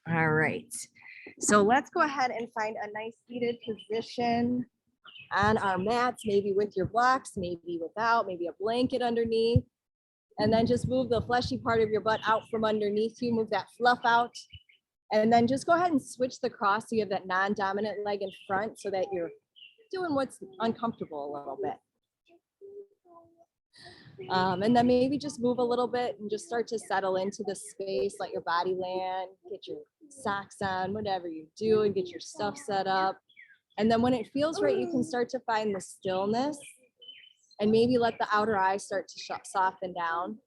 All right. So let's go ahead and find a nice seated position on our mats, maybe with your blocks, maybe without, maybe a blanket underneath. And then just move the fleshy part of your butt out from underneath you, move that fluff out. And then just go ahead and switch the cross so you have that non-dominant leg in front so that you're doing what's uncomfortable a little bit. And then maybe just move a little bit and just start to settle into the space, let your body land, get your socks on, whatever you do, and get your stuff set up. And then when it feels right, you can start to find the stillness and maybe let the outer eye start to soften down.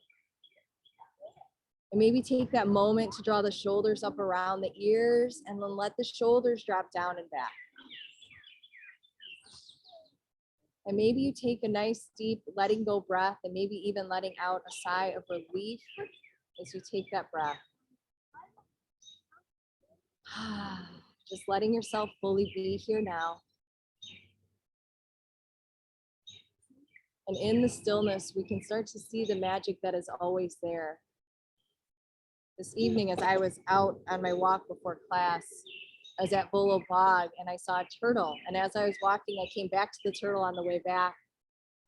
And maybe take that moment to draw the shoulders up around the ears and then let the shoulders drop down and back. And maybe you take a nice deep letting go breath and maybe even letting out a sigh of relief as you take that breath. Just letting yourself fully be here now. And in the stillness, we can start to see the magic that is always there. This evening, as I was out on my walk before class, I was at Bolo Bog and I saw a turtle. And as I was walking, I came back to the turtle on the way back.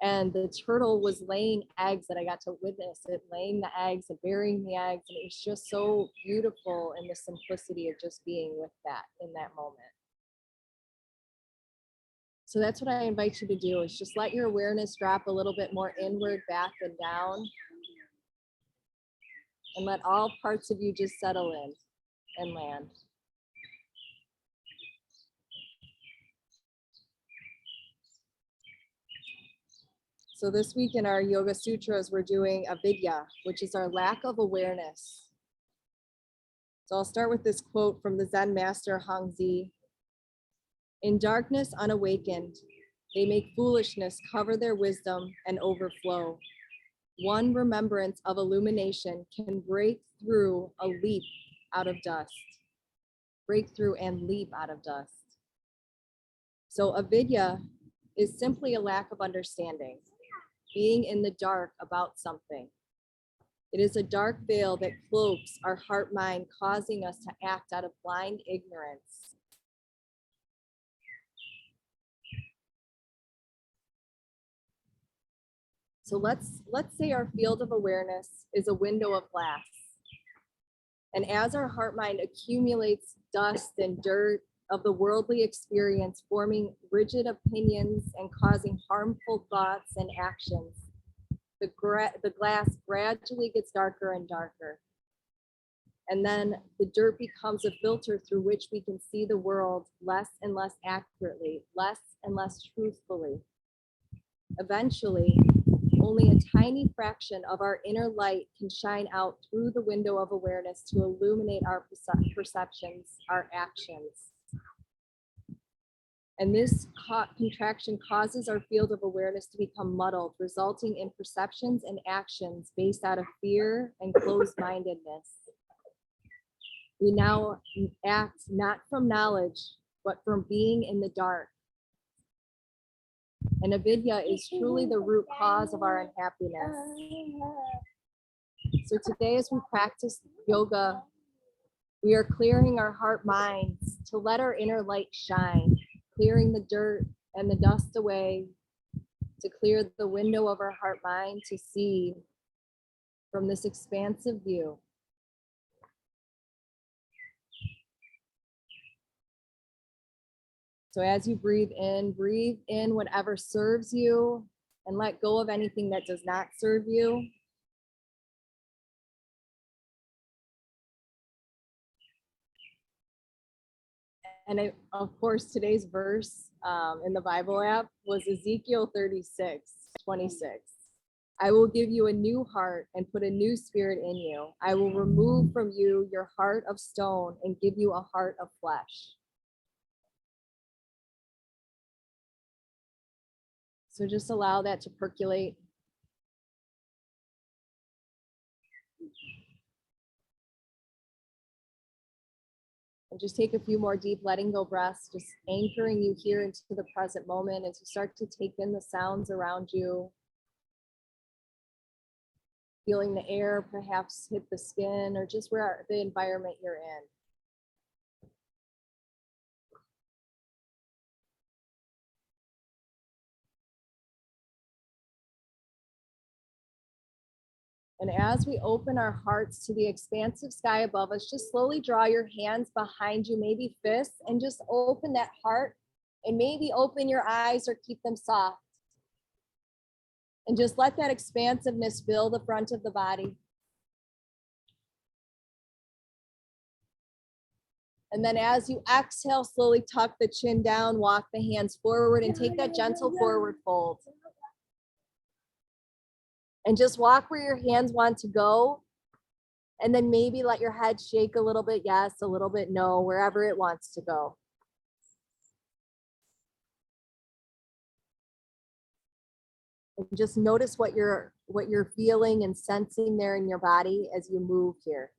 And the turtle was laying eggs that I got to witness it, laying the eggs and burying the eggs. And it was just so beautiful in the simplicity of just being with that in that moment. So that's what I invite you to do, is just let your awareness drop a little bit more inward, back and down. And let all parts of you just settle in and land. So this week in our Yoga Sutras, we're doing avidya, which is our lack of awareness. So I'll start with this quote from the Zen master Hongzhi. In darkness unawakened, they make foolishness cover their wisdom and overflow. One remembrance of illumination can break through a leap out of dust. Break through and leap out of dust. So avidya is simply a lack of understanding, being in the dark about something. It is a dark veil that cloaks our heart mind, causing us to act out of blind ignorance. So let's say our field of awareness is a window of glass. And as our heart mind accumulates dust and dirt of the worldly experience, forming rigid opinions and causing harmful thoughts and actions, the glass gradually gets darker and darker. And then the dirt becomes a filter through which we can see the world less and less accurately, less and less truthfully. Eventually, only a tiny fraction of our inner light can shine out through the window of awareness to illuminate our perceptions, our actions. And this contraction causes our field of awareness to become muddled, resulting in perceptions and actions based out of fear and closed-mindedness. We now act not from knowledge, but from being in the dark. And avidya is truly the root cause of our unhappiness. So today, as we practice yoga, we are clearing our heart minds to let our inner light shine, clearing the dirt and the dust away, to clear the window of our heart mind to see from this expansive view. So as you breathe in whatever serves you and let go of anything that does not serve you. And of course, today's verse in the Bible app was Ezekiel 36:26. I will give you a new heart and put a new spirit in you. I will remove from you your heart of stone and give you a heart of flesh. So just allow that to percolate. And just take a few more deep letting go breaths, just anchoring you here into the present moment as you start to take in the sounds around you. Feeling the air perhaps hit the skin or just where the environment you're in. And as we open our hearts to the expansive sky above us, just slowly draw your hands behind you, maybe fists, and just open that heart and maybe open your eyes or keep them soft. And just let that expansiveness fill the front of the body. And then as you exhale, slowly tuck the chin down, walk the hands forward and take that gentle forward fold. And just walk where your hands want to go. And then maybe let your head shake a little bit, yes, a little bit, no, wherever it wants to go. And just notice what you're feeling and sensing there in your body as you move here.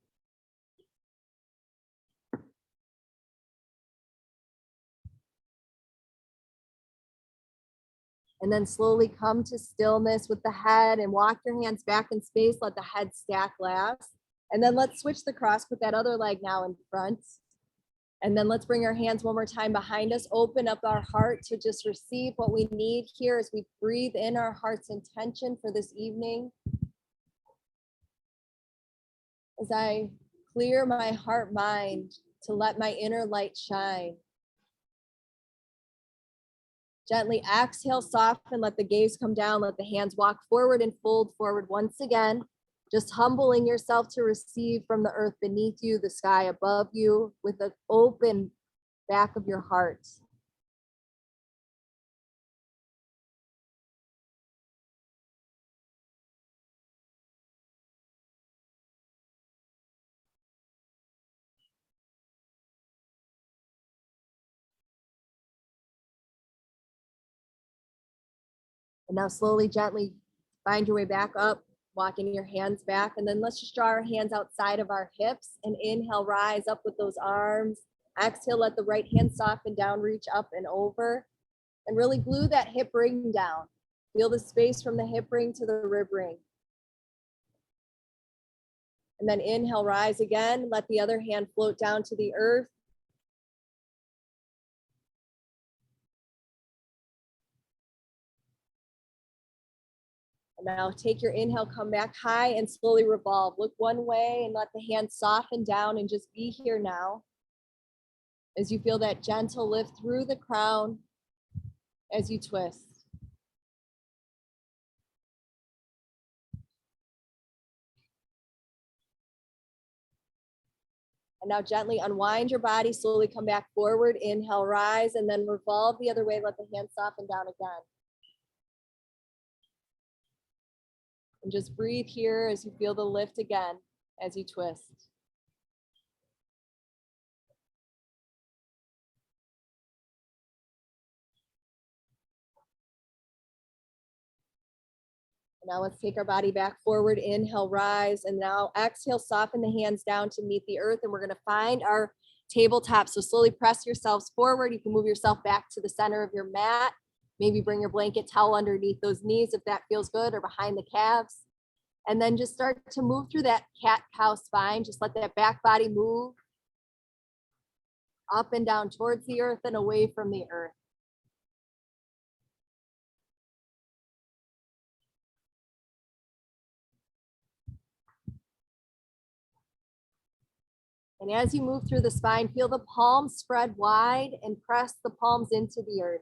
And then slowly come to stillness with the head and walk your hands back in space. Let the head stack last. And then let's switch the cross, put that other leg now in front. And then let's bring our hands one more time behind us. Open up our heart to just receive what we need here as we breathe in our heart's intention for this evening. As I clear my heart mind to let my inner light shine. Gently exhale, soften, let the gaze come down, let the hands walk forward and fold forward once again. Just humbling yourself to receive from the earth beneath you, the sky above you, with the open back of your heart. And now slowly, gently find your way back up, walking your hands back. And then let's just draw our hands outside of our hips and inhale, rise up with those arms. Exhale, let the right hand soften down, reach up and over. And really glue that hip ring down. Feel the space from the hip ring to the rib ring. And then inhale, rise again. Let the other hand float down to the earth. And now take your inhale, come back high and slowly revolve. Look one way and let the hands soften down and just be here now. As you feel that gentle lift through the crown as you twist. And now gently unwind your body, slowly come back forward, inhale, rise, and then revolve the other way, let the hands soften down again. And just breathe here as you feel the lift again, as you twist. Now let's take our body back forward, inhale, rise, and now exhale, soften the hands down to meet the earth, and we're gonna find our tabletop. So slowly press yourselves forward. You can move yourself back to the center of your mat. Maybe bring your blanket towel underneath those knees if that feels good, or behind the calves. And then just start to move through that cat-cow spine. Just let that back body move up and down towards the earth and away from the earth. And as you move through the spine, feel the palms spread wide and press the palms into the earth.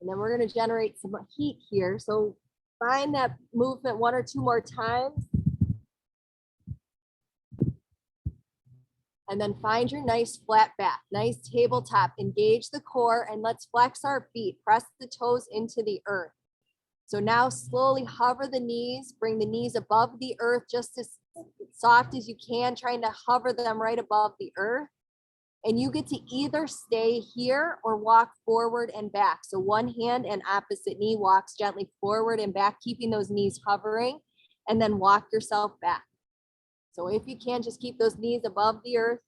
And then we're going to generate some heat here. So find that movement one or two more times. And then find your nice flat back, nice tabletop. Engage the core and let's flex our feet. Press the toes into the earth. So now slowly hover the knees, bring the knees above the earth just as soft as you can, trying to hover them right above the earth. And you get to either stay here or walk forward and back. So one hand and opposite knee walks gently forward and back, keeping those knees hovering, and then walk yourself back. So if you can, just keep those knees above the earth,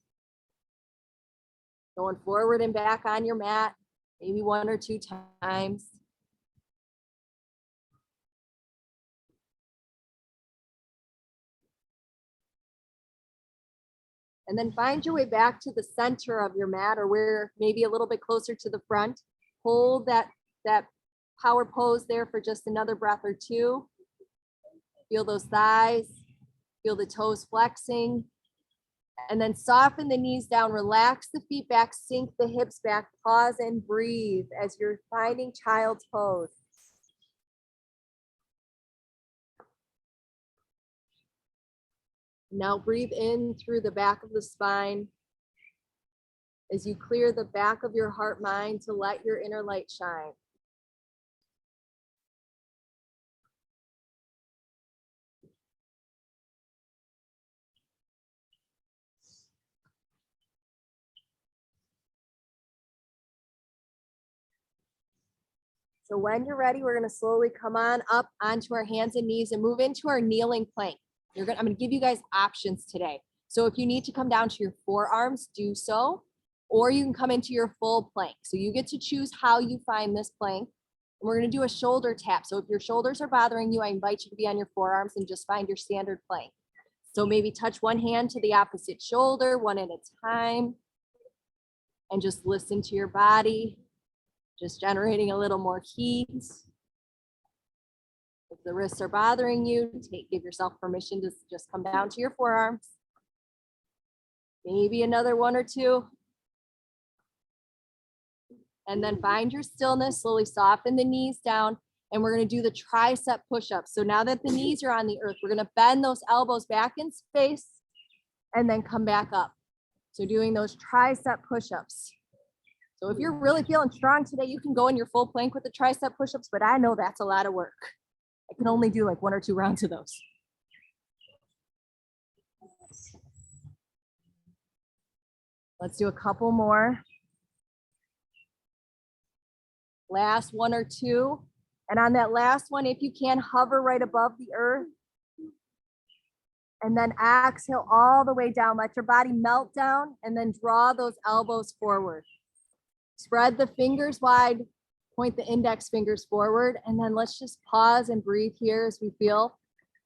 going forward and back on your mat, maybe one or two times. And then find your way back to the center of your mat, or where maybe a little bit closer to the front. Hold that power pose there for just another breath or two. Feel those thighs, feel the toes flexing. And then soften the knees down, relax the feet back, sink the hips back, pause and breathe as you're finding child's pose. Now breathe in through the back of the spine as you clear the back of your heart mind to let your inner light shine. So when you're ready, we're going to slowly come on up onto our hands and knees and move into our kneeling plank. I'm going to give you guys options today. So if you need to come down to your forearms, do so, or you can come into your full plank. So you get to choose how you find this plank. And we're going to do a shoulder tap. So if your shoulders are bothering you, I invite you to be on your forearms and just find your standard plank. So maybe touch one hand to the opposite shoulder, one at a time, and just listen to your body, just generating a little more heat. If the wrists are bothering you, give yourself permission to just come down to your forearms. Maybe another one or two. And then find your stillness, slowly soften the knees down, and we're going to do the tricep push-ups. So now that the knees are on the earth, we're going to bend those elbows back in space and then come back up. So doing those tricep push-ups. So if you're really feeling strong today, you can go in your full plank with the tricep push-ups, but I know that's a lot of work. I can only do like 1 or 2 rounds of those. Let's do a couple more. Last 1 or 2. And on that last one, if you can, hover right above the earth. And then exhale all the way down. Let your body melt down and then draw those elbows forward. Spread the fingers wide, point the index fingers forward, and then let's just pause and breathe here as we feel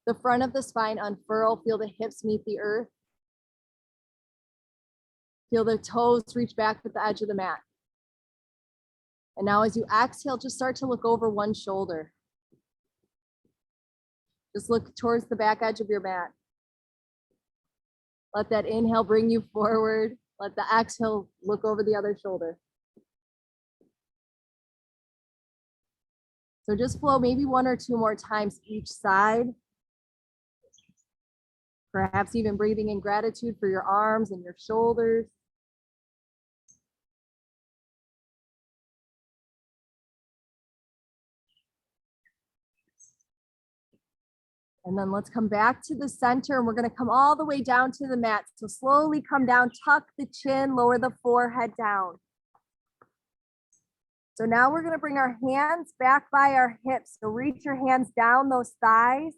the front of the spine unfurl, feel the hips meet the earth. Feel the toes reach back at the edge of the mat. And now as you exhale, just start to look over one shoulder. Just look towards the back edge of your mat. Let that inhale bring you forward. Let the exhale look over the other shoulder. So just flow maybe 1 or 2 more times each side. Perhaps even breathing in gratitude for your arms and your shoulders. And then let's come back to the center, and we're going to come all the way down to the mat. So slowly come down, tuck the chin, lower the forehead down. So now we're going to bring our hands back by our hips. So reach your hands down those thighs.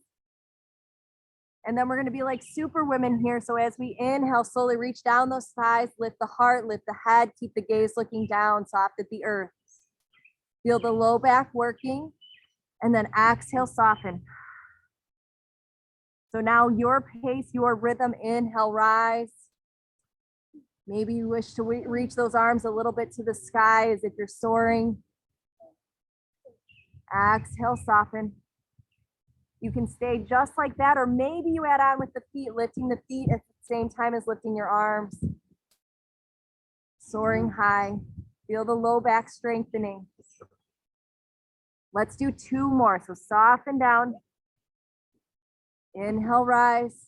And then we're going to be like super women here. So as we inhale, slowly reach down those thighs, lift the heart, lift the head, keep the gaze looking down, soft at the earth. Feel the low back working, and then exhale, soften. So now your pace, your rhythm, inhale, rise. Maybe you wish to reach those arms a little bit to the sky as if you're soaring. Exhale, soften. You can stay just like that, or maybe you add on with the feet, lifting the feet at the same time as lifting your arms. Soaring high. Feel the low back strengthening. Let's do 2 more. So soften down. Inhale, rise.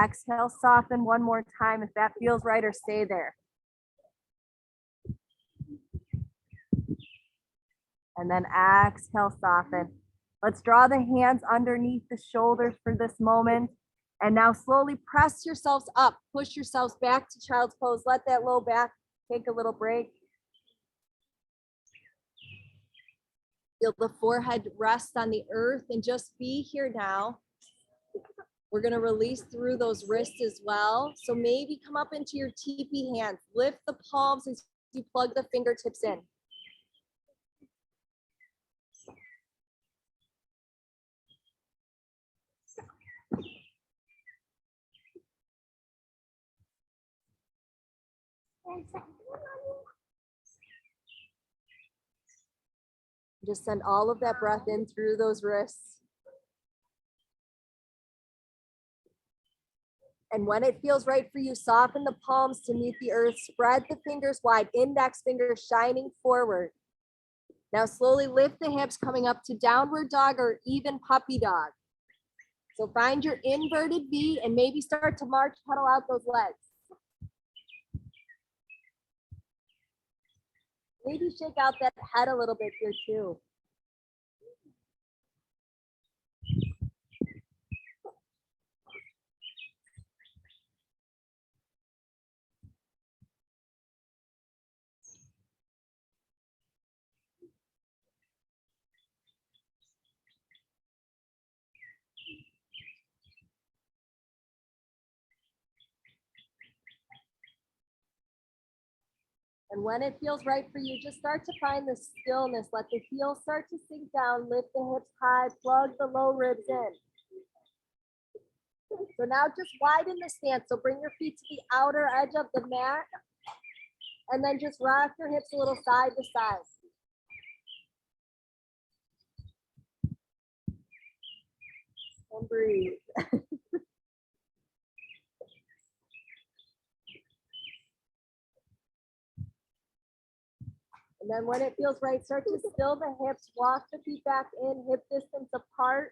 Exhale, soften 1 more time. If that feels right, or stay there. And then exhale, soften. Let's draw the hands underneath the shoulders for this moment. And now slowly press yourselves up. Push yourselves back to child's pose. Let that low back take a little break. Feel the forehead rest on the earth and just be here now. We're going to release through those wrists as well. So maybe come up into your teepee hands. Lift the palms as you plug the fingertips in. Just send all of that breath in through those wrists. And when it feels right for you, soften the palms to meet the earth, spread the fingers wide, index fingers shining forward. Now slowly lift the hips, coming up to downward dog or even puppy dog. So find your inverted V and maybe start to march, pedal out those legs. Maybe shake out that head a little bit here too. And when it feels right for you, just start to find the stillness. Let the heels start to sink down, lift the hips high, plug the low ribs in. So now just widen the stance. So bring your feet to the outer edge of the mat and then just rock your hips a little side to side. And breathe. And then when it feels right, start to still the hips, walk the feet back in, hip distance apart.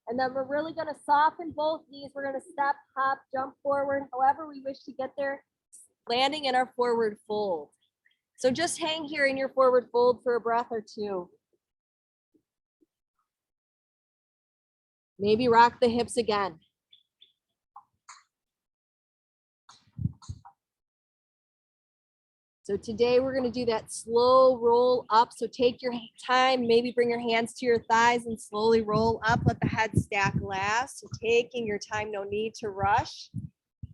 And then we're really gonna soften both knees. We're gonna step, hop, jump forward, however we wish to get there, landing in our forward fold. So just hang here in your forward fold for a breath or two. Maybe rock the hips again. So today we're going to do that slow roll up. So take your time, maybe bring your hands to your thighs and slowly roll up. Let the head stack last. So taking your time, no need to rush.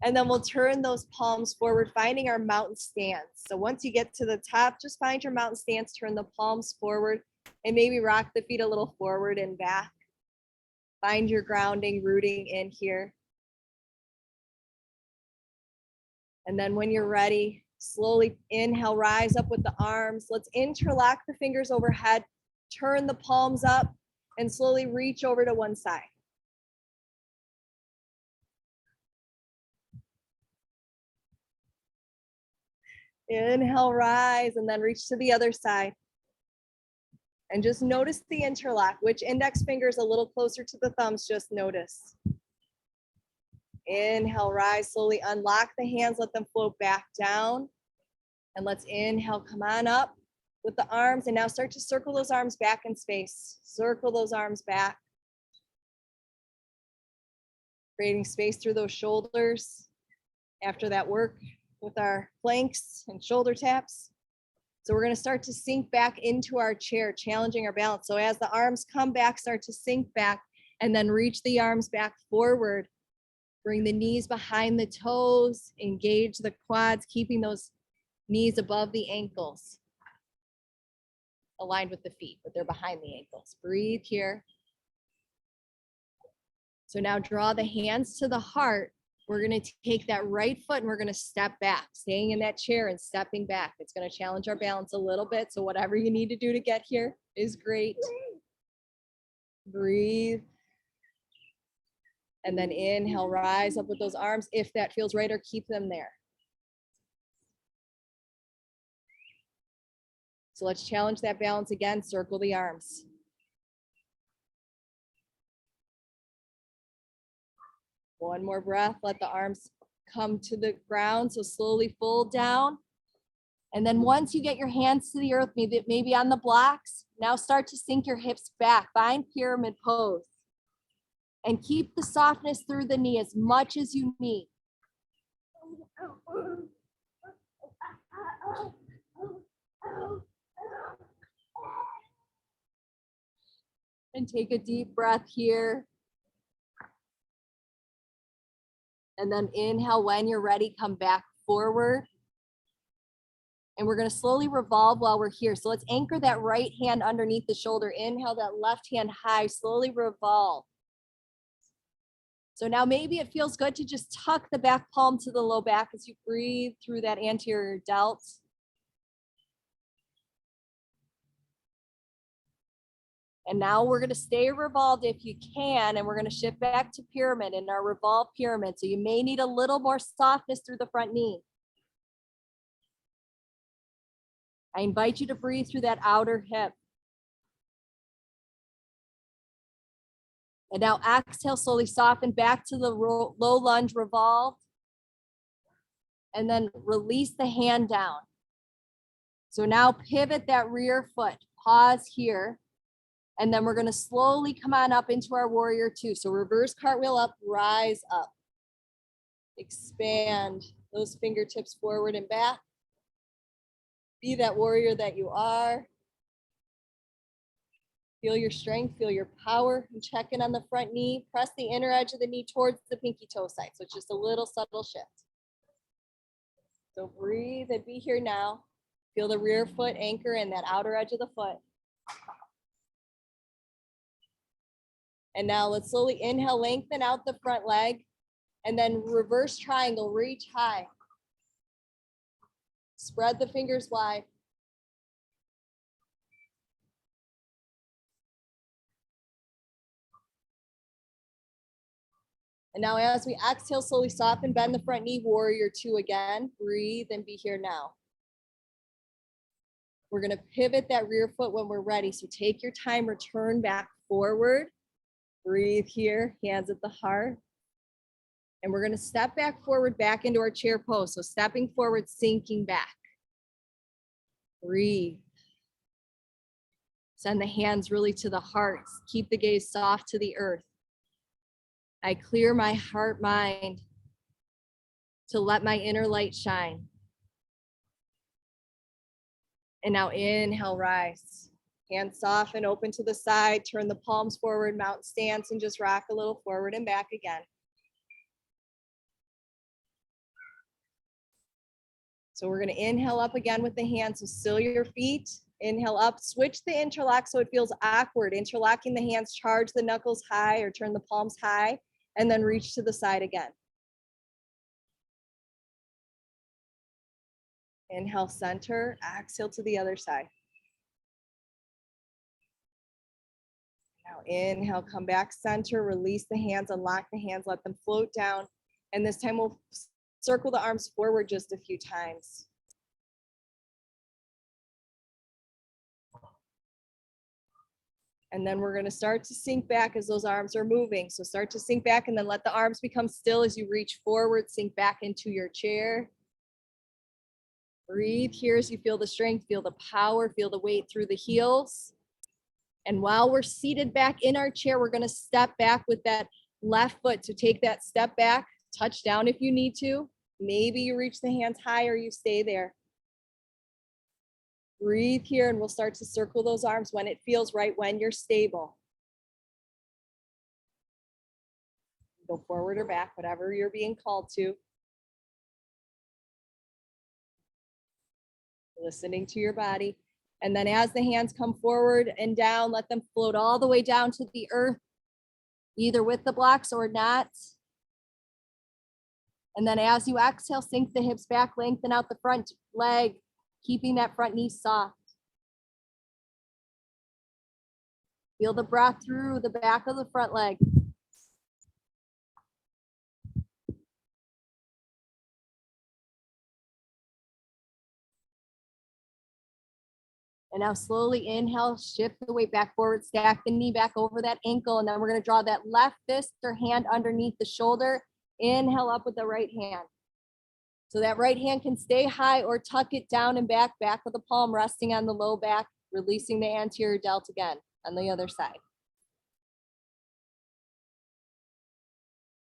And then we'll turn those palms forward, finding our mountain stance. So once you get to the top, just find your mountain stance, turn the palms forward, and maybe rock the feet a little forward and back. Find your grounding, rooting in here. And then when you're ready, slowly inhale, rise up with the arms. Let's interlock the fingers overhead, turn the palms up, and slowly reach over to one side. Inhale, rise, and then reach to the other side. And just notice the interlock. Which index finger is a little closer to the thumbs? Just notice. Inhale, rise, slowly unlock the hands, let them float back down. And let's inhale, come on up with the arms. And now start to circle those arms back in space. Circle those arms back. Creating space through those shoulders after that work with our planks and shoulder taps. So we're going to start to sink back into our chair, challenging our balance. So as the arms come back, start to sink back and then reach the arms back forward. Bring the knees behind the toes, engage the quads, keeping those knees above the ankles, aligned with the feet, but they're behind the ankles. Breathe here. So now draw the hands to the heart. We're going to take that right foot and we're going to step back, staying in that chair and stepping back. It's going to challenge our balance a little bit. So whatever you need to do to get here is great. Breathe. And then inhale, rise up with those arms if that feels right, or keep them there. So let's challenge that balance again. Circle the arms. One more breath. Let the arms come to the ground. So slowly fold down. And then once you get your hands to the earth, maybe on the blocks, now start to sink your hips back. Find pyramid pose. And keep the softness through the knee as much as you need. And take a deep breath here. And then inhale when you're ready, come back forward. And we're going to slowly revolve while we're here. So let's anchor that right hand underneath the shoulder. Inhale that left hand high, slowly revolve. So now maybe it feels good to just tuck the back palm to the low back as you breathe through that anterior delt. And now we're going to stay revolved if you can, and we're going to shift back to pyramid in our revolved pyramid. So you may need a little more softness through the front knee. I invite you to breathe through that outer hip. And now exhale, slowly soften back to the low lunge revolve. And then release the hand down. So now pivot that rear foot, pause here. And then we're gonna slowly come on up into our warrior two. So reverse cartwheel up, rise up. Expand those fingertips forward and back. Be that warrior that you are. Feel your strength, feel your power, and check in on the front knee. Press the inner edge of the knee towards the pinky toe side. So it's just a little subtle shift. So breathe and be here now. Feel the rear foot anchor in that outer edge of the foot. And now let's slowly inhale, lengthen out the front leg, and then reverse triangle, reach high. Spread the fingers wide. And now as we exhale, slowly soften, bend the front knee, warrior two again. Breathe and be here now. We're gonna pivot that rear foot when we're ready. So take your time, return back forward. Breathe here, hands at the heart. And we're gonna step back forward, back into our chair pose. So stepping forward, sinking back. Breathe. Send the hands really to the heart. Keep the gaze soft to the earth. I clear my heart mind to let my inner light shine. And now inhale, rise. Hands soft and open to the side. Turn the palms forward, mountain stance, and just rock a little forward and back again. So we're going to inhale up again with the hands. So still your feet. Inhale up, switch the interlock so it feels awkward. Interlocking the hands, charge the knuckles high or turn the palms high, and then reach to the side again. Inhale, center, exhale to the other side. Now inhale, come back center, release the hands, unlock the hands, let them float down. And this time we'll circle the arms forward just a few times. And then we're gonna start to sink back as those arms are moving. So start to sink back and then let the arms become still as you reach forward, sink back into your chair. Breathe here as you feel the strength, feel the power, feel the weight through the heels. And while we're seated back in our chair, we're gonna step back with that left foot to take that step back, touch down if you need to. Maybe you reach the hands high or you stay there. Breathe here and we'll start to circle those arms when it feels right, when you're stable. Go forward or back, whatever you're being called to. Listening to your body. And then as the hands come forward and down, let them float all the way down to the earth, either with the blocks or not. And then as you exhale, sink the hips back, lengthen out the front leg, keeping that front knee soft. Feel the breath through the back of the front leg. And now slowly inhale, shift the weight back forward, stack the knee back over that ankle. And then we're gonna draw that left fist or hand underneath the shoulder. Inhale up with the right hand. So that right hand can stay high or tuck it down and back of the palm, resting on the low back, releasing the anterior delt again on the other side.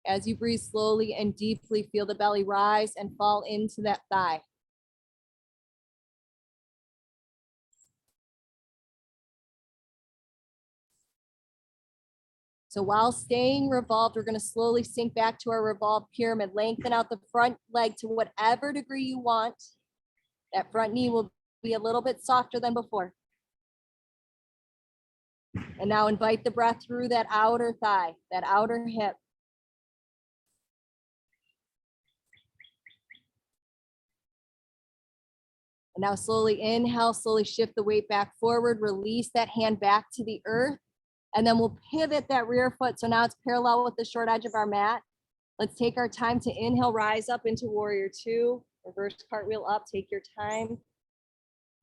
As you breathe slowly and deeply, feel the belly rise and fall into that thigh. So while staying revolved, we're going to slowly sink back to our revolved pyramid. Lengthen out the front leg to whatever degree you want. That front knee will be a little bit softer than before. And now invite the breath through that outer thigh, that outer hip. And now slowly inhale, slowly shift the weight back forward, release that hand back to the earth. And then we'll pivot that rear foot. So now it's parallel with the short edge of our mat. Let's take our time to inhale, rise up into warrior two, reverse cartwheel up, take your time.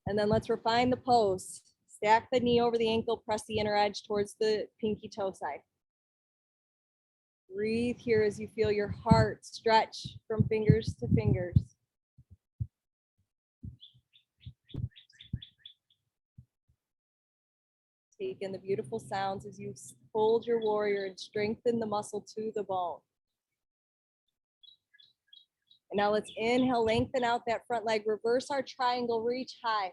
And then let's refine the pose. Stack the knee over the ankle, press the inner edge towards the pinky toe side. Breathe here as you feel your heart stretch from fingers to fingers. Take in the beautiful sounds as you hold your warrior and strengthen the muscle to the bone. And now let's inhale, lengthen out that front leg, reverse our triangle, reach high.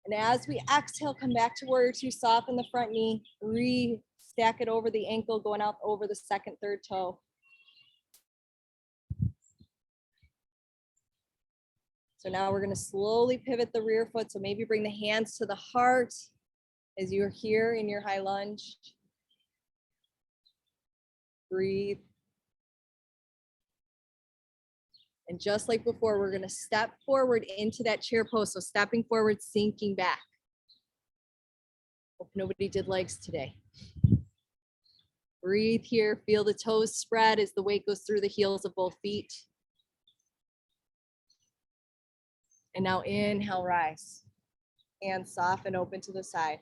And as we exhale, come back to warrior two, soften the front knee, re-stack it over the ankle, going out over the second, third toe. So now we're gonna slowly pivot the rear foot. So maybe bring the hands to the heart as you're here in your high lunge. Breathe. And just like before, we're gonna step forward into that chair pose. So stepping forward, sinking back. Hope nobody did legs today. Breathe here, feel the toes spread as the weight goes through the heels of both feet. And now inhale, rise. Hands soft and open to the side.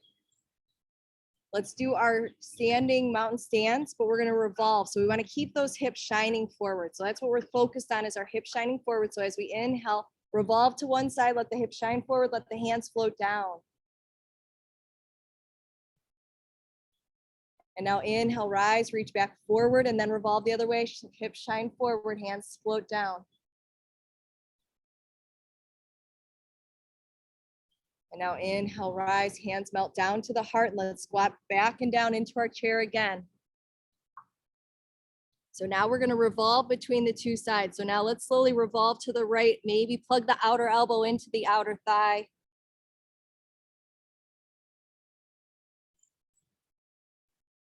Let's do our standing mountain stance, but we're gonna revolve. So we wanna keep those hips shining forward. So that's what we're focused on, is our hips shining forward. So as we inhale, revolve to one side, let the hips shine forward, let the hands float down. And now inhale, rise, reach back forward, and then revolve the other way. Hips shine forward, hands float down. And now inhale, rise, hands melt down to the heart. Let's squat back and down into our chair again. So now we're gonna revolve between the two sides. So now let's slowly revolve to the right, maybe plug the outer elbow into the outer thigh.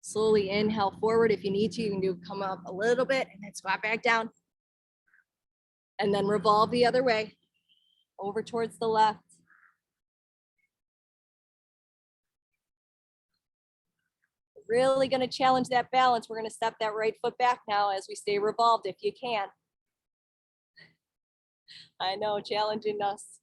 Slowly inhale forward. If you need to, you can do come up a little bit and then squat back down. And then revolve the other way, over towards the left. Really gonna challenge that balance. We're gonna step that right foot back now as we stay revolved if you can. I know, challenging us.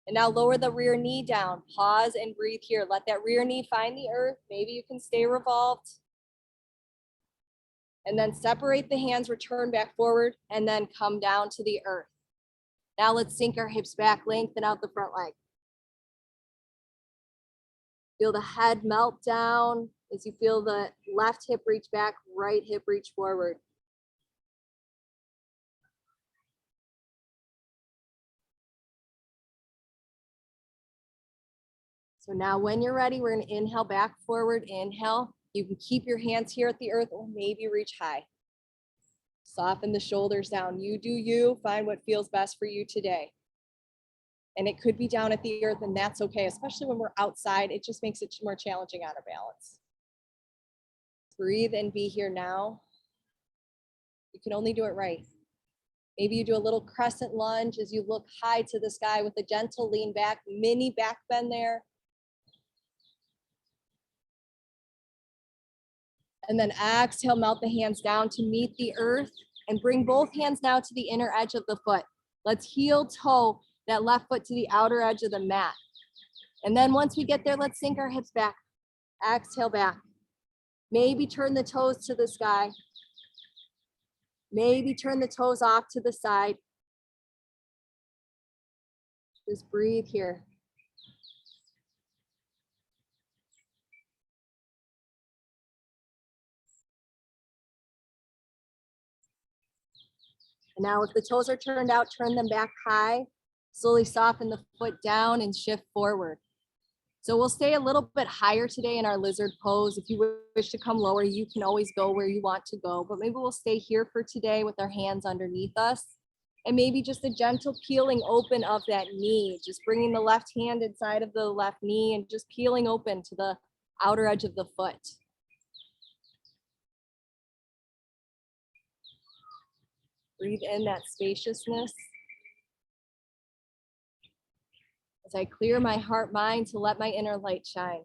And now lower the rear knee down. Pause and breathe here. Let that rear knee find the earth. Maybe you can stay revolved. And then separate the hands, return back forward, and then come down to the earth. Now let's sink our hips back, lengthen out the front leg. Feel the head melt down as you feel the left hip reach back, right hip reach forward. So now when you're ready, we're gonna inhale back forward, inhale. You can keep your hands here at the earth or maybe reach high. Soften the shoulders down. You do you, find what feels best for you today. And it could be down at the earth, and that's okay, especially when we're outside. It just makes it more challenging out of balance. Breathe and be here now. You can only do it right. Maybe you do a little crescent lunge as you look high to the sky with a gentle lean back, mini back bend there. And then exhale, melt the hands down to meet the earth and bring both hands now to the inner edge of the foot. Let's heel toe that left foot to the outer edge of the mat. And then once we get there, let's sink our hips back. Exhale back. Maybe turn the toes to the sky. Maybe turn the toes off to the side. Just breathe here. And now if the toes are turned out, turn them back high. Slowly soften the foot down and shift forward. So we'll stay a little bit higher today in our lizard pose. If you wish to come lower, you can always go where you want to go, but maybe we'll stay here for today with our hands underneath us. And maybe just a gentle peeling open of that knee, just bringing the left hand inside of the left knee and just peeling open to the outer edge of the foot. Breathe in that spaciousness. As I clear my heart mind to let my inner light shine.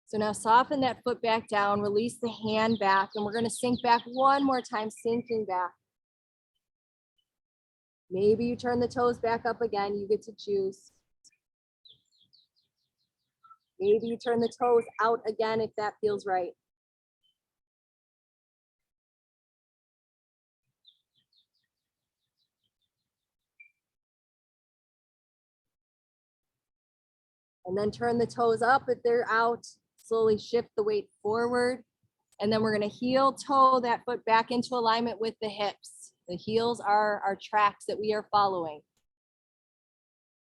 So now soften that foot back down, release the hand back, and we're gonna sink back one more time, sinking back. Maybe you turn the toes back up again, you get to choose. Maybe you turn the toes out again if that feels right. And then turn the toes up if they're out. Slowly shift the weight forward. And then we're gonna heel toe that foot back into alignment with the hips. The heels are our tracks that we are following.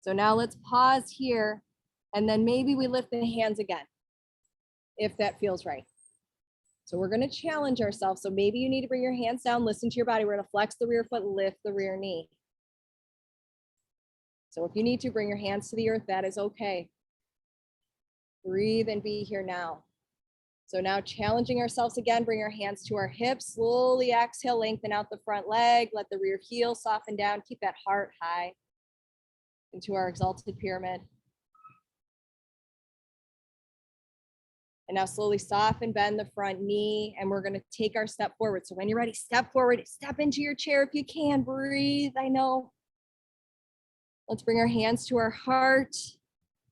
So now let's pause here, and then maybe we lift the hands again, if that feels right. So we're gonna challenge ourselves. So maybe you need to bring your hands down, listen to your body. We're gonna flex the rear foot, lift the rear knee. So if you need to bring your hands to the earth, that is okay. Breathe and be here now. So now challenging ourselves again, bring our hands to our hips, slowly exhale, lengthen out the front leg, let the rear heel soften down, keep that heart high into our exalted pyramid. And now slowly soften, bend the front knee, and we're gonna take our step forward. So when you're ready, step forward, step into your chair if you can, breathe, I know. Let's bring our hands to our heart,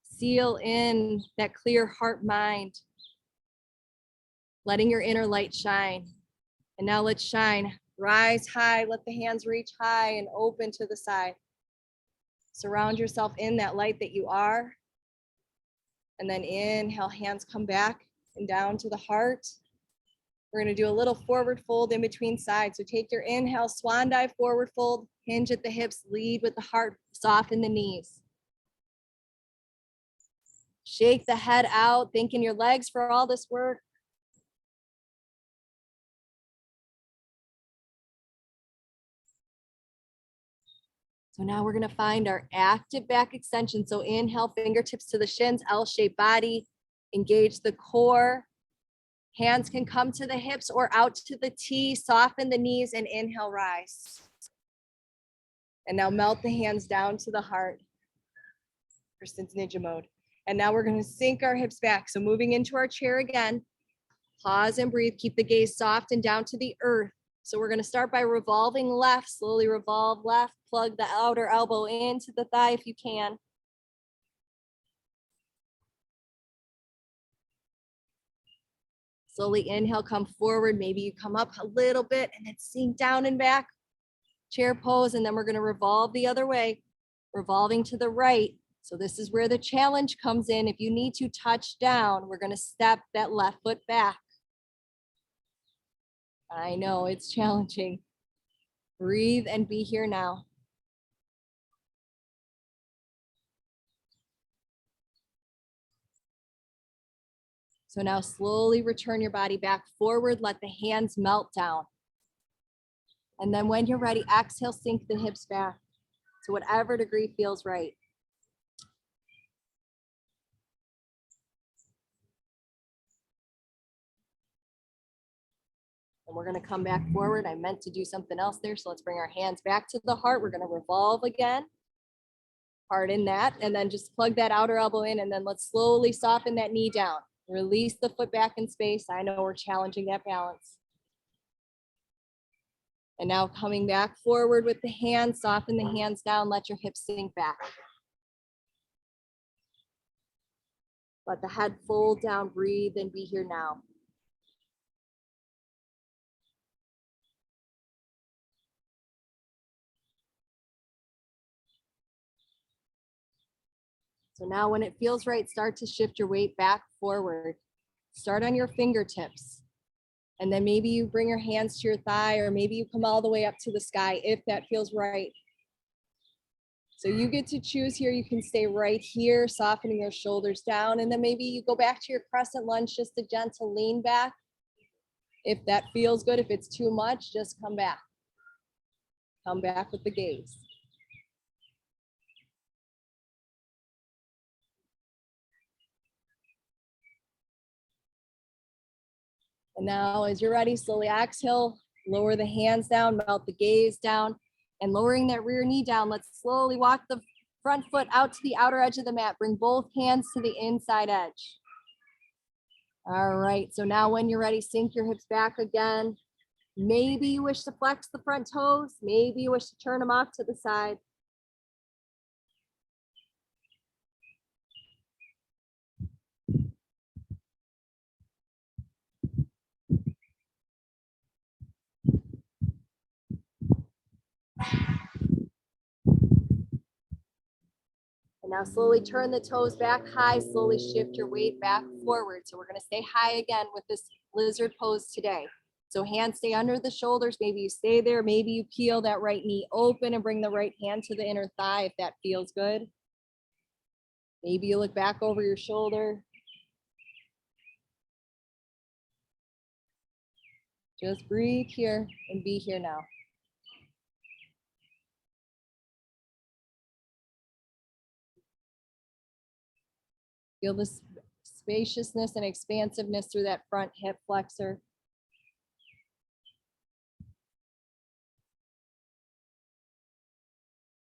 seal in that clear heart mind, letting your inner light shine. And now let's shine, rise high, let the hands reach high and open to the side. Surround yourself in that light that you are. And then inhale, hands come back and down to the heart. We're gonna do a little forward fold in between sides. So take your inhale, swan dive, forward fold, hinge at the hips, lead with the heart, soften the knees. Shake the head out, thanking your legs for all this work. So now we're gonna find our active back extension. So inhale, fingertips to the shins, L-shaped body, engage the core. Hands can come to the hips or out to the T, soften the knees and inhale, rise. And now melt the hands down to the heart. Kristen's ninja mode. And now we're gonna sink our hips back. So moving into our chair again, pause and breathe, keep the gaze soft and down to the earth. So we're gonna start by revolving left, slowly revolve left, plug the outer elbow into the thigh if you can. Slowly inhale, come forward. Maybe you come up a little bit and then sink down and back. Chair pose, and then we're gonna revolve the other way, revolving to the right. So this is where the challenge comes in. If you need to touch down, we're gonna step that left foot back. I know it's challenging. Breathe and be here now. So now slowly return your body back forward. Let the hands melt down. And then when you're ready, exhale, sink the hips back to whatever degree feels right. And we're gonna come back forward. I meant to do something else there. So let's bring our hands back to the heart. We're gonna revolve again. Heart in that, and then just plug that outer elbow in, and then let's slowly soften that knee down. Release the foot back in space. I know we're challenging that balance. And now coming back forward with the hands, soften the hands down, let your hips sink back. Let the head fold down, breathe and be here now. So now when it feels right, start to shift your weight back forward. Start on your fingertips. And then maybe you bring your hands to your thigh, or maybe you come all the way up to the sky if that feels right. So you get to choose here. You can stay right here, softening your shoulders down. And then maybe you go back to your crescent lunge, just a gentle lean back. If that feels good, if it's too much, just come back. Come back with the gaze. And now as you're ready, slowly exhale, lower the hands down, melt the gaze down, and lowering that rear knee down, let's slowly walk the front foot out to the outer edge of the mat. Bring both hands to the inside edge. All right, so now when you're ready, sink your hips back again. Maybe you wish to flex the front toes. Maybe you wish to turn them off to the side. And now slowly turn the toes back high, slowly shift your weight back forward. So we're gonna stay high again with this lizard pose today. So hands stay under the shoulders. Maybe you stay there. Maybe you peel that right knee open and bring the right hand to the inner thigh if that feels good. Maybe you look back over your shoulder. Just breathe here and be here now. Feel this spaciousness and expansiveness through that front hip flexor.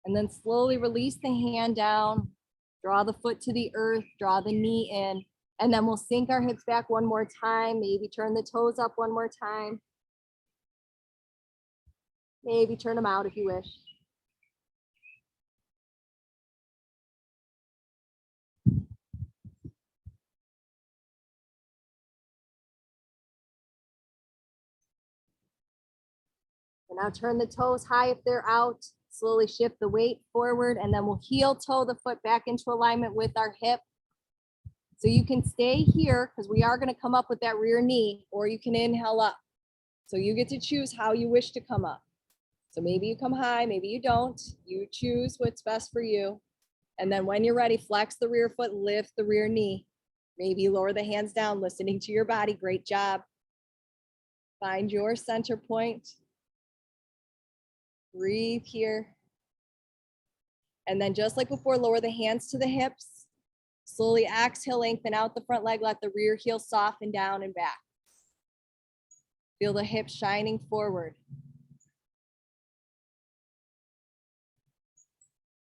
And then slowly release the hand down, draw the foot to the earth, draw the knee in, and then we'll sink our hips back one more time. Maybe turn the toes up one more time. Maybe turn them out if you wish. And now turn the toes high if they're out. Slowly shift the weight forward, and then we'll heel toe the foot back into alignment with our hip. So you can stay here because we are going to come up with that rear knee, or you can inhale up. So you get to choose how you wish to come up. So maybe you come high, maybe you don't. You choose what's best for you. And then when you're ready, flex the rear foot, lift the rear knee. Maybe lower the hands down, listening to your body. Great job. Find your center point. Breathe here. And then just like before, lower the hands to the hips. Slowly exhale, lengthen out the front leg. Let the rear heel soften down and back. Feel the hips shining forward.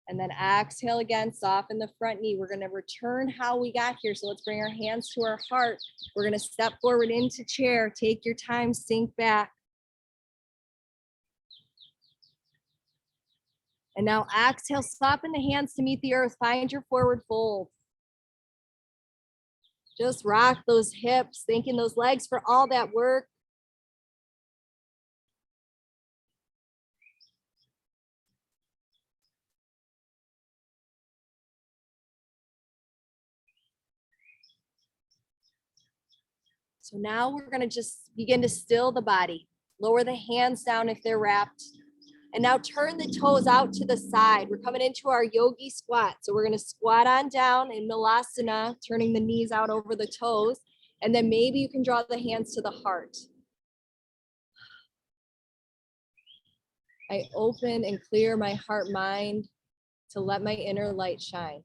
And then exhale again, soften the front knee. We're gonna return how we got here. So let's bring our hands to our heart. We're gonna step forward into chair. Take your time, sink back. And now exhale, soften the hands to meet the earth. Find your forward fold. Just rock those hips, thanking those legs for all that work. So now we're gonna just begin to still the body. Lower the hands down if they're wrapped. And now turn the toes out to the side. We're coming into our yogi squat. So we're gonna squat on down in Malasana, turning the knees out over the toes. And then maybe you can draw the hands to the heart. I open and clear my heart mind to let my inner light shine.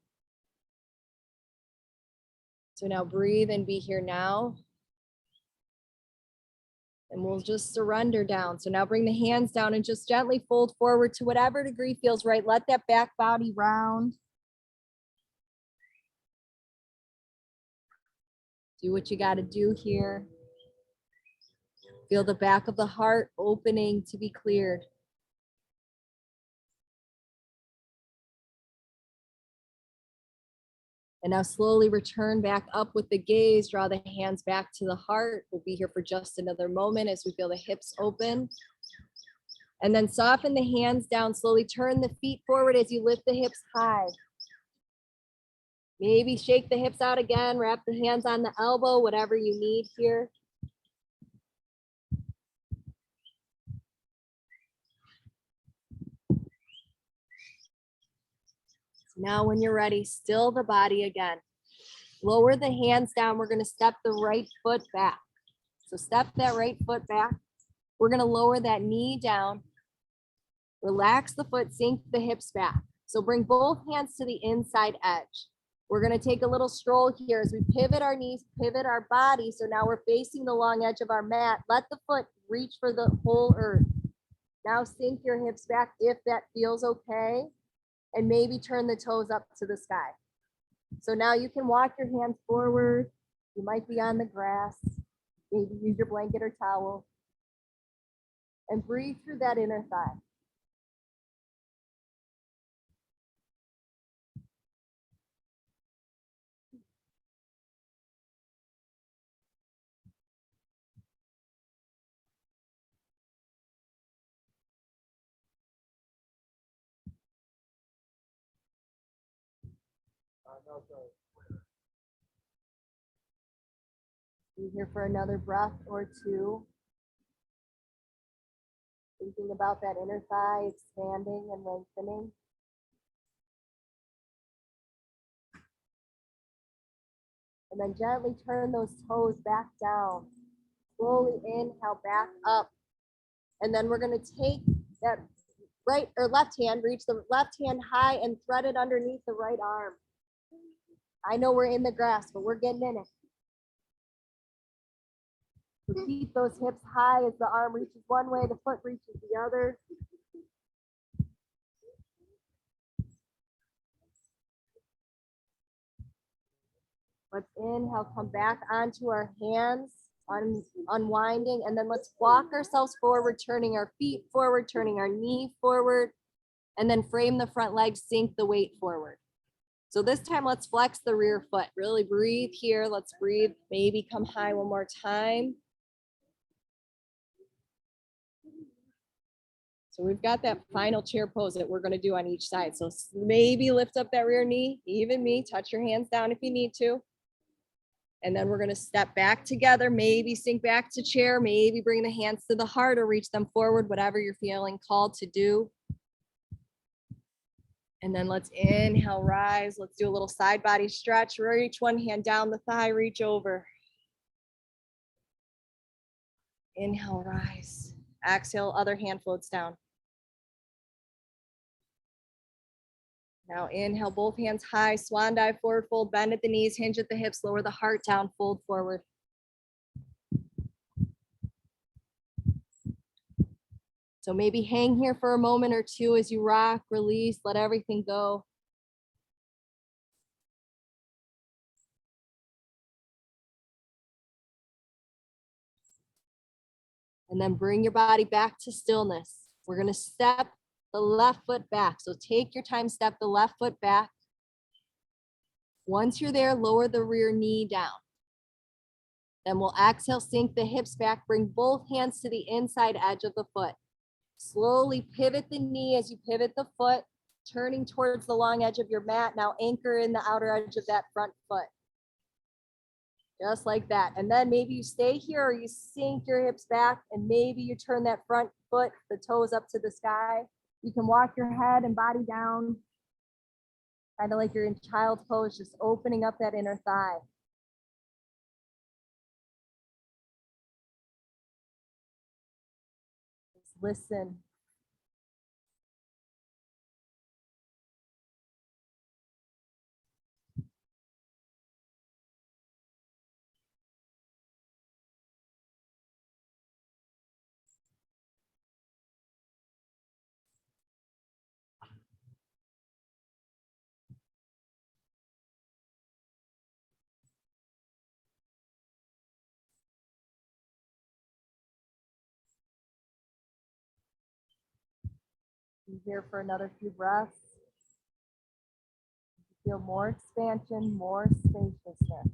So now breathe and be here now. And we'll just surrender down. So now bring the hands down and just gently fold forward to whatever degree feels right. Let that back body round. Do what you got to do here. Feel the back of the heart opening to be cleared. And now slowly return back up with the gaze. Draw the hands back to the heart. We'll be here for just another moment as we feel the hips open. And then soften the hands down. Slowly turn the feet forward as you lift the hips high. Maybe shake the hips out again. Wrap the hands on the elbow, whatever you need here. Now when you're ready, still the body again. Lower the hands down. We're going to step the right foot back. So step that right foot back. We're going to lower that knee down. Relax the foot, sink the hips back. So bring both hands to the inside edge. We're gonna take a little stroll here as we pivot our knees, pivot our body. So now we're facing the long edge of our mat. Let the foot reach for the whole earth. Now sink your hips back if that feels okay. And maybe turn the toes up to the sky. So now you can walk your hands forward. You might be on the grass. Maybe use your blanket or towel. And breathe through that inner thigh. Be here for another breath or two. Thinking about that inner thigh expanding and lengthening. And then gently turn those toes back down. Slowly inhale back up. And then we're going to take that right or left hand, reach the left hand high and thread it underneath the right arm. I know we're in the grass, but we're getting in it. So keep those hips high as the arm reaches one way, the foot reaches the other. Let's inhale, come back onto our hands, unwinding, and then let's walk ourselves forward, turning our feet forward, turning our knee forward, and then frame the front leg, sink the weight forward. So this time, let's flex the rear foot. Really breathe here. Let's breathe. Maybe come high one more time. So we've got that final chair pose that we're going to do on each side. So maybe lift up that rear knee, even me, touch your hands down if you need to. And then we're going to step back together, maybe sink back to chair, maybe bring the hands to the heart or reach them forward, whatever you're feeling called to do. And then let's inhale, rise. Let's do a little side body stretch. Reach one hand down the thigh, reach over. Inhale, rise. Exhale, other hand floats down. Now inhale, both hands high, swan dive, forward fold, bend at the knees, hinge at the hips, lower the heart down, fold forward. So maybe hang here for a moment or two as you rock, release, let everything go. And then bring your body back to stillness. We're gonna step the left foot back. So take your time, step the left foot back. Once you're there, lower the rear knee down. Then we'll exhale, sink the hips back, bring both hands to the inside edge of the foot. Slowly pivot the knee as you pivot the foot, turning towards the long edge of your mat. Now anchor in the outer edge of that front foot. Just like that. And then maybe you stay here or you sink your hips back and maybe you turn that front foot, the toes up to the sky. You can walk your head and body down, kind of like you're in child's pose, just opening up that inner thigh. Just listen. Be here for another few breaths. Feel more expansion, more spaciousness.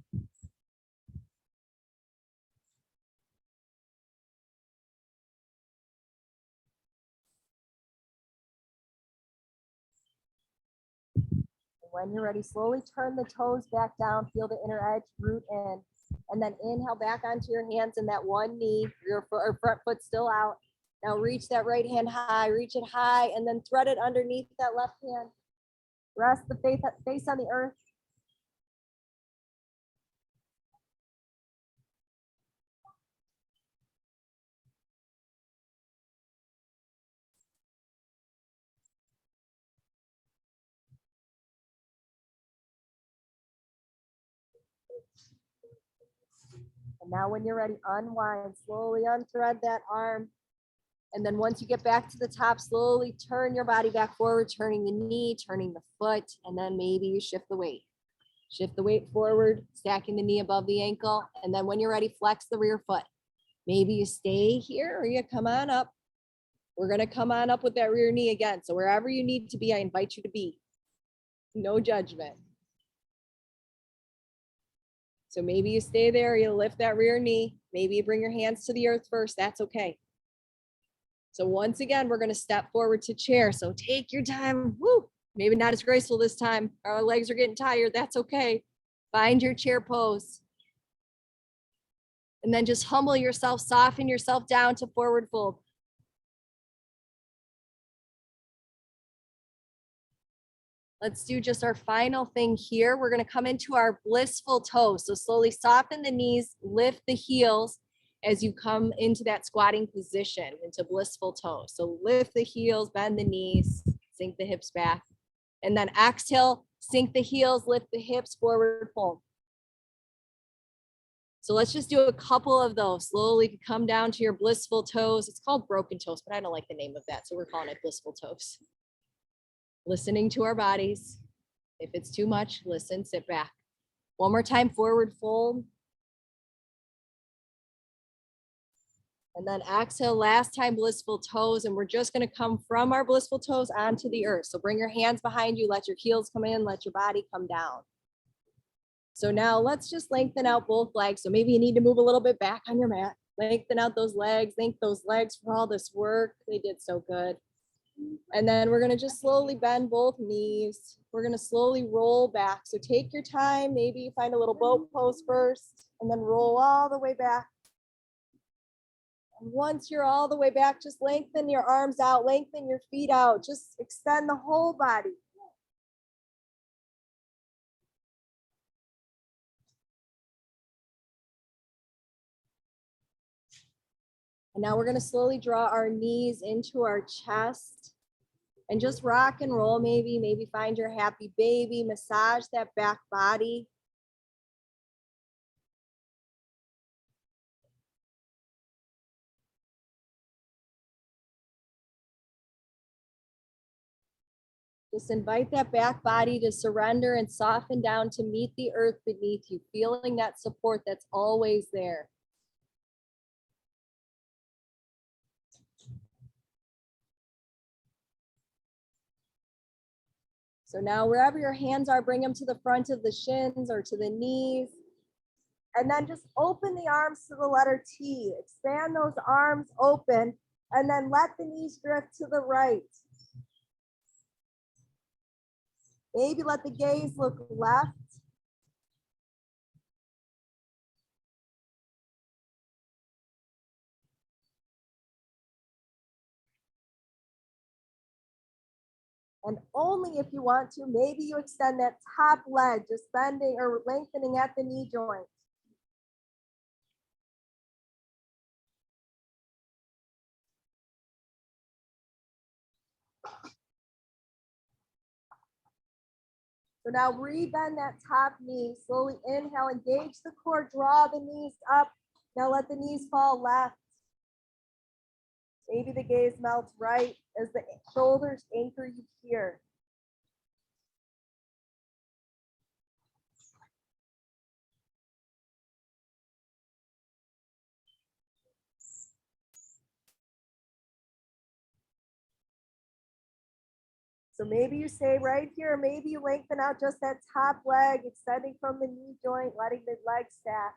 When you're ready, slowly turn the toes back down, feel the inner edge, root in, and then inhale back onto your hands and that one knee, your foot or front foot still out. Now reach that right hand high, reach it high, and then thread it underneath that left hand. Rest the face on the earth. And now when you're ready, unwind, slowly unthread that arm. And then once you get back to the top, slowly turn your body back forward, turning the knee, turning the foot, and then maybe you shift the weight. Shift the weight forward, stacking the knee above the ankle. And then when you're ready, flex the rear foot. Maybe you stay here or you come on up. We're gonna come on up with that rear knee again. So wherever you need to be, I invite you to be. No judgment. So maybe you stay there, you lift that rear knee. Maybe you bring your hands to the earth first, that's okay. So once again, we're gonna step forward to chair. So take your time, woo. Maybe not as graceful this time. Our legs are getting tired, that's okay. Find your chair pose. And then just humble yourself, soften yourself down to forward fold. Let's do just our final thing here. We're gonna come into our blissful toes. So slowly soften the knees, lift the heels as you come into that squatting position, into blissful toes. So lift the heels, bend the knees, sink the hips back. And then exhale, sink the heels, lift the hips, forward fold. So let's just do a couple of those. Slowly come down to your blissful toes. It's called broken toes, but I don't like the name of that. So we're calling it blissful toes. Listening to our bodies. If it's too much, listen, sit back. One more time, forward fold. And then exhale, last time, blissful toes. And we're just gonna come from our blissful toes onto the earth. So bring your hands behind you, let your heels come in, let your body come down. So now let's just lengthen out both legs. So maybe you need to move a little bit back on your mat. Lengthen out those legs, thank those legs for all this work. They did so good. And then we're gonna just slowly bend both knees. We're gonna slowly roll back. So take your time. Maybe you find a little boat pose first and then roll all the way back. And once you're all the way back, just lengthen your arms out, lengthen your feet out, just extend the whole body. And now we're gonna slowly draw our knees into our chest and just rock and roll, maybe find your happy baby, massage that back body. Just invite that back body to surrender and soften down to meet the earth beneath you, feeling that support that's always there. So now wherever your hands are, bring them to the front of the shins or to the knees. And then just open the arms to the letter T. Expand those arms open and then let the knees drift to the right. Maybe let the gaze look left. And only if you want to, maybe you extend that top leg, just bending or lengthening at the knee joint. So now rebend that top knee, slowly inhale, engage the core, draw the knees up. Now let the knees fall left. Maybe the gaze melts right as the shoulders anchor you here. So maybe you stay right here, maybe you lengthen out just that top leg, extending from the knee joint, letting the leg stack.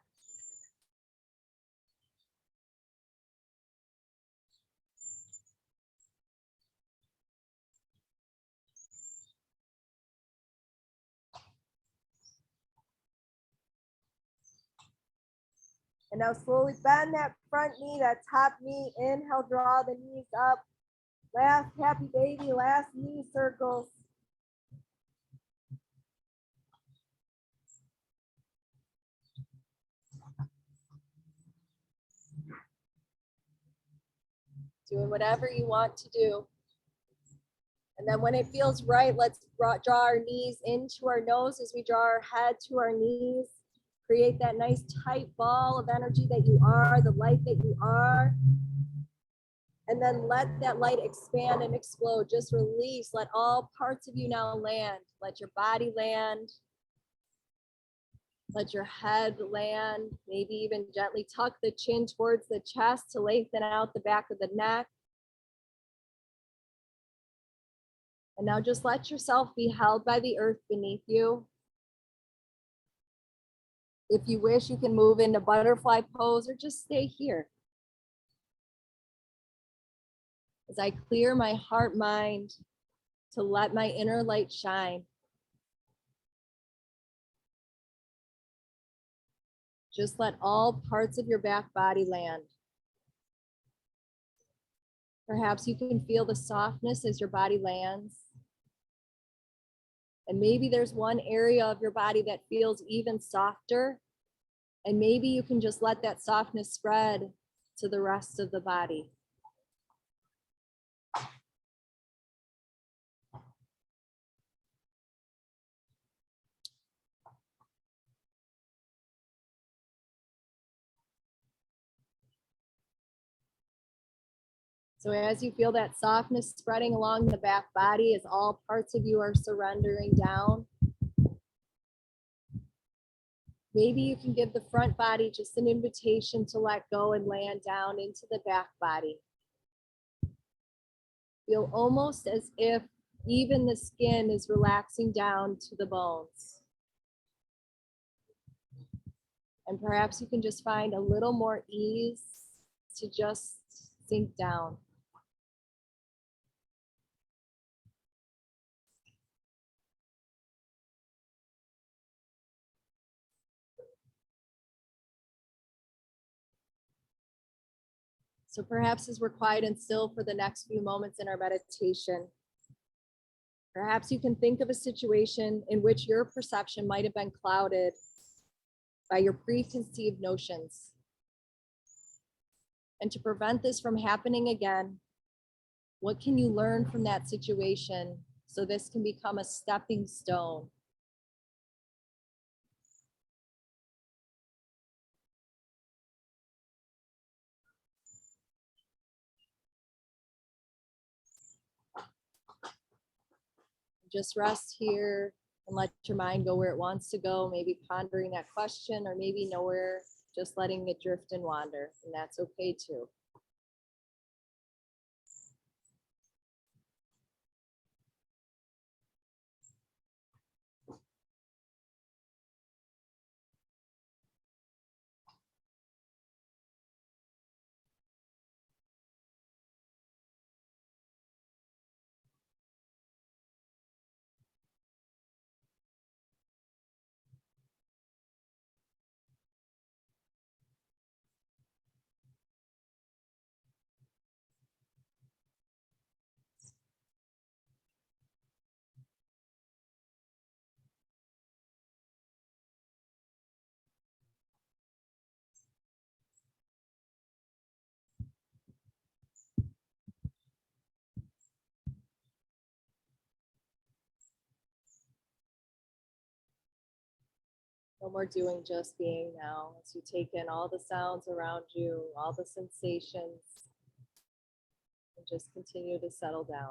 And now slowly bend that front knee, that top knee, inhale, draw the knees up. Last happy baby, last knee circles. Doing whatever you want to do. And then when it feels right, let's draw our knees into our nose as we draw our head to our knees. Create that nice tight ball of energy that you are, the light that you are. And then let that light expand and explode. Just release. Let all parts of you now land. Let your body land. Let your head land. Maybe even gently tuck the chin towards the chest to lengthen out the back of the neck. And now just let yourself be held by the earth beneath you. If you wish, you can move into butterfly pose or just stay here. As I clear my heart mind to let my inner light shine. Just let all parts of your back body land. Perhaps you can feel the softness as your body lands. And maybe there's one area of your body that feels even softer. And maybe you can just let that softness spread to the rest of the body. So as you feel that softness spreading along the back body, as all parts of you are surrendering down, maybe you can give the front body just an invitation to let go and land down into the back body. Feel almost as if even the skin is relaxing down to the bones. And perhaps you can just find a little more ease to just sink down. So perhaps as we're quiet and still for the next few moments in our meditation, perhaps you can think of a situation in which your perception might have been clouded by your preconceived notions. And to prevent this from happening again, what can you learn from that situation so this can become a stepping stone? Just rest here and let your mind go where it wants to go, maybe pondering that question or maybe nowhere, just letting it drift and wander, and that's okay too. No more doing, just being now. As you take in all the sounds around you, all the sensations, and just continue to settle down.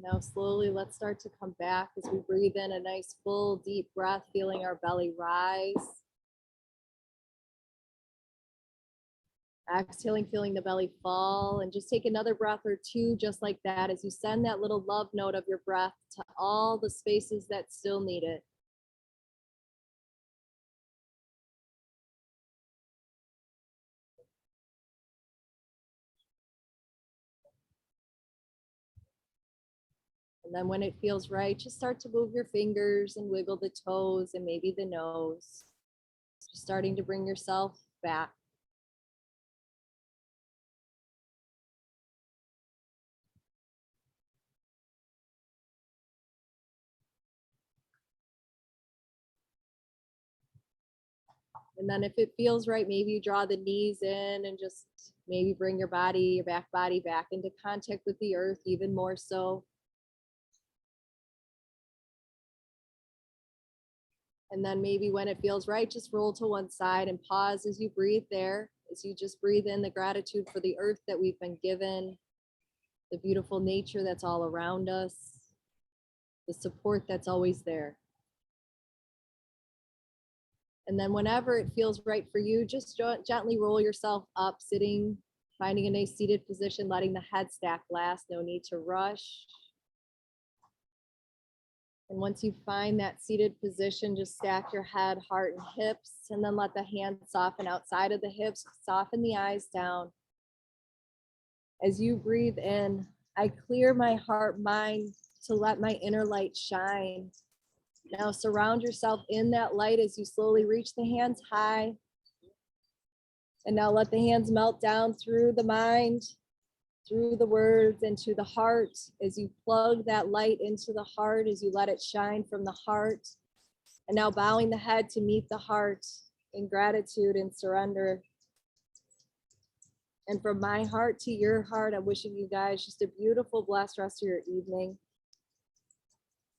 Now slowly, let's start to come back as we breathe in a nice full deep breath, feeling our belly rise. Exhaling, feeling the belly fall, and just take another breath or two just like that as you send that little love note of your breath to all the spaces that still need it. And then when it feels right, just start to move your fingers and wiggle the toes and maybe the nose. Just starting to bring yourself back. And then if it feels right, maybe you draw the knees in and just maybe bring your body, your back body back into contact with the earth even more so. And then maybe when it feels right, just roll to one side and pause as you breathe there, as you just breathe in the gratitude for the earth that we've been given, the beautiful nature that's all around us, the support that's always there. And then whenever it feels right for you, just gently roll yourself up, sitting, finding a nice seated position, letting the head stack last, no need to rush. And once you find that seated position, just stack your head, heart, and hips, and then let the hands soften outside of the hips, soften the eyes down. As you breathe in, I clear my heart, mind to let my inner light shine. Now surround yourself in that light as you slowly reach the hands high. And now let the hands melt down through the mind, through the words, into the heart. As you plug that light into the heart, as you let it shine from the heart. And now bowing the head to meet the heart in gratitude and surrender. And from my heart to your heart, I'm wishing you guys just a beautiful, blessed rest of your evening.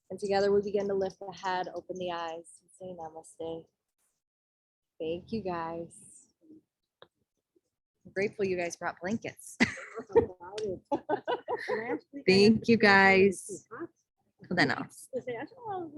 And together we begin to lift the head, open the eyes, and say namaste. Thank you guys. I'm grateful you guys brought blankets. Thank you guys. Hold on.